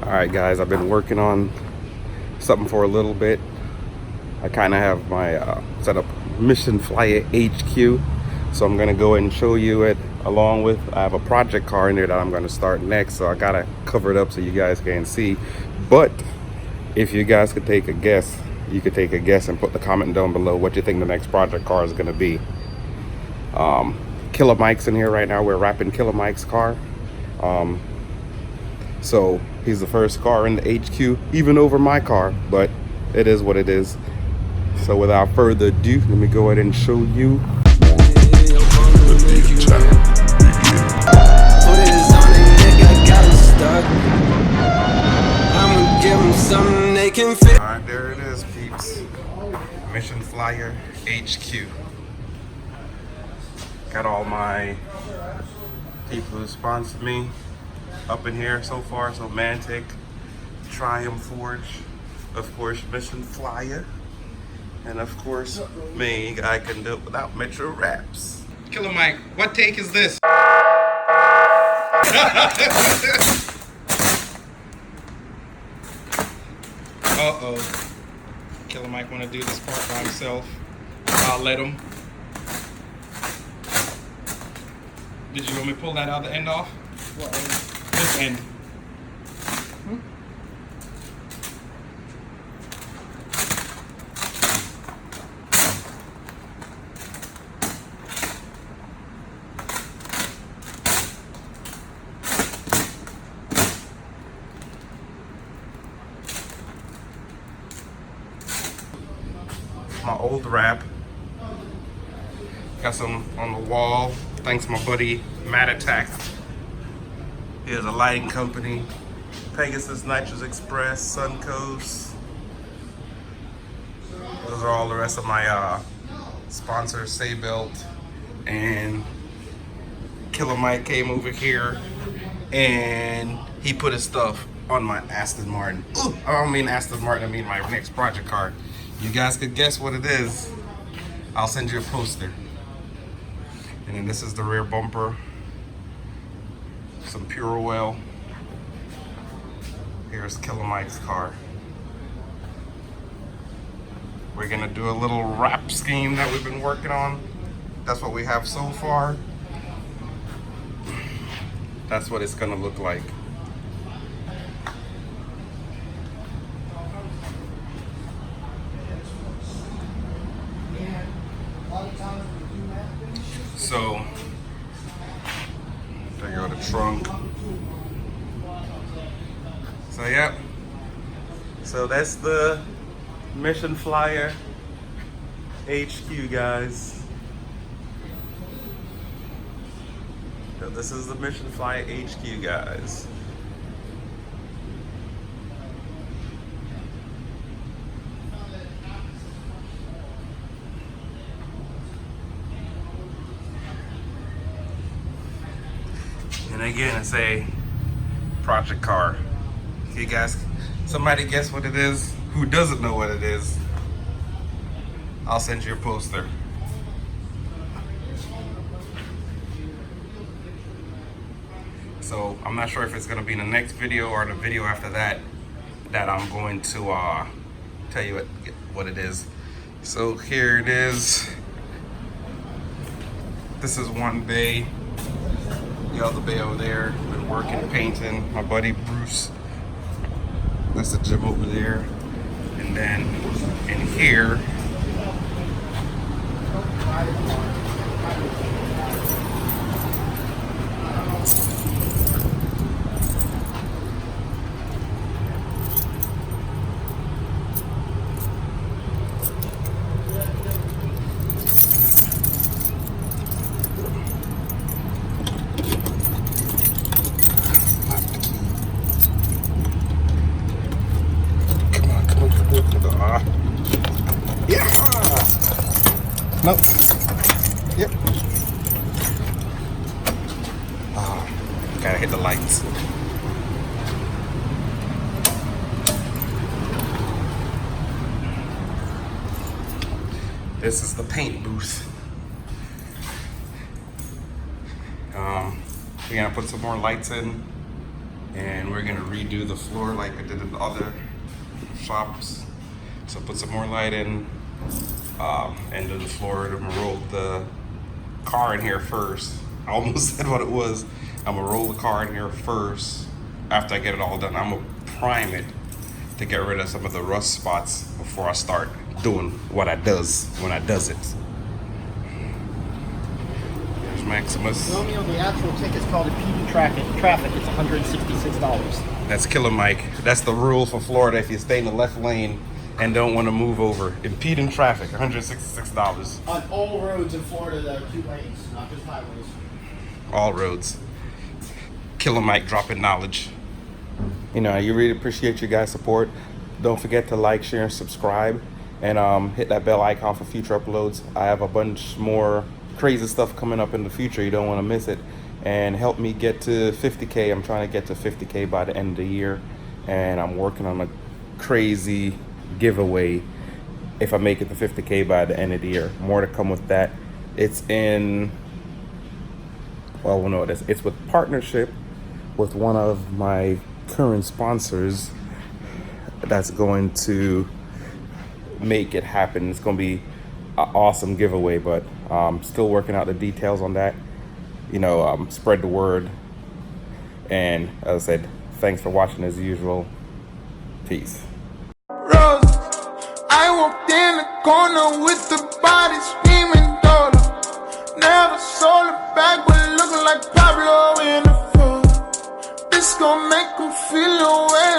All right, guys, I've been working on something for a little bit. I kind of have my set up Mission Flyer HQ, so I'm gonna go ahead and show you it. Along with, I have a project car in there that I'm gonna start next, so I gotta cover it up so you guys can see. But if you guys could take a guess, you could take a guess and put the comment down below what you think the next project car is gonna be. Killer Mike's in here right now. We're wrapping Killer Mike's car. So he's the first car in the HQ, even over my car, but it is what it is. So without further ado, let me go ahead and show you. Alright, there it is, peeps. Mission Flyer HQ. Got all my people who sponsored me up in here so far. So Mantic, Triumph Forge, of course Mission Flyer, and of course me. I can do it without Metro Wraps. Killer Mike, what take is this? Uh-oh. Killer Mike wanna do this part by himself. I'll let him. Did you want me to pull that out the end off? What end? This end. My old wrap. Got some on the wall. Thanks to my buddy Matt Attack. He has a lighting company. Pegasus, Nitrous Express, Suncoast. Those are all the rest of my sponsors, Saybelt. And Killer Mike came over here and he put his stuff on my Aston Martin. Ooh, I don't mean Aston Martin, I mean my next project car. You guys could guess what it is. I'll send you a poster. And then this is the rear bumper. Some Pure Oil. Here's Killer Mike's car. We're gonna do a little wrap scheme that we've been working on. That's what we have so far. That's what it's gonna look like. So, there you go, the trunk. So, yeah. So that's the Mission Flyer HQ, guys. So this is the Mission Flyer HQ, guys. And again, it's a project car. If you guys, somebody guess what it is, who doesn't know what it is, I'll send you a poster. So I'm not sure if it's gonna be in the next video or the video after that, that I'm going to tell you what it is. So here it is. This is one bay. The other bay over there, been working, painting. My buddy Bruce, that's the gym over there. And then in here, nope. Yep. Gotta hit the lights. This is the paint booth. We're gonna put some more lights in, and and we're gonna redo the floor like I did in the other shops. So put some more light in, and do the floor. I'm gonna roll the car in here first. I almost said what it was. I'm gonna roll the car in here first. After I get it all done, I'm gonna prime it to get rid of some of the rust spots before I start doing what I does when I does it. There's Maximus. Romeo, the actual ticket's called impeding traffic. It's $166. That's Killer Mike. That's the rule for Florida if you stay in the left lane and don't want to move over. Impeding traffic, $166. On all roads in Florida, there are 2 lanes, not just highways. All roads. Killer Mike dropping knowledge. You know, I really appreciate you guys' support. Don't forget to like, share, and subscribe, and hit that bell icon for future uploads. I have a bunch more crazy stuff coming up in the future. You don't want to miss it. And help me get to 50K. I'm trying to get to 50K by the end of the year, and I'm working on a crazy giveaway if I make it to 50K by the end of the year. More to come with that. It's in, well, we'll know what it is. It's with partnership with one of my current sponsors that's going to make it happen. It's going to be an awesome giveaway, but still working out the details on that. You know, spread the word. And as I said, thanks for watching as usual. Peace. Rose, I walked in the corner with the body screaming dollar. Never sold it back, but looking like Pablo in the front. This gon' make 'em feel away.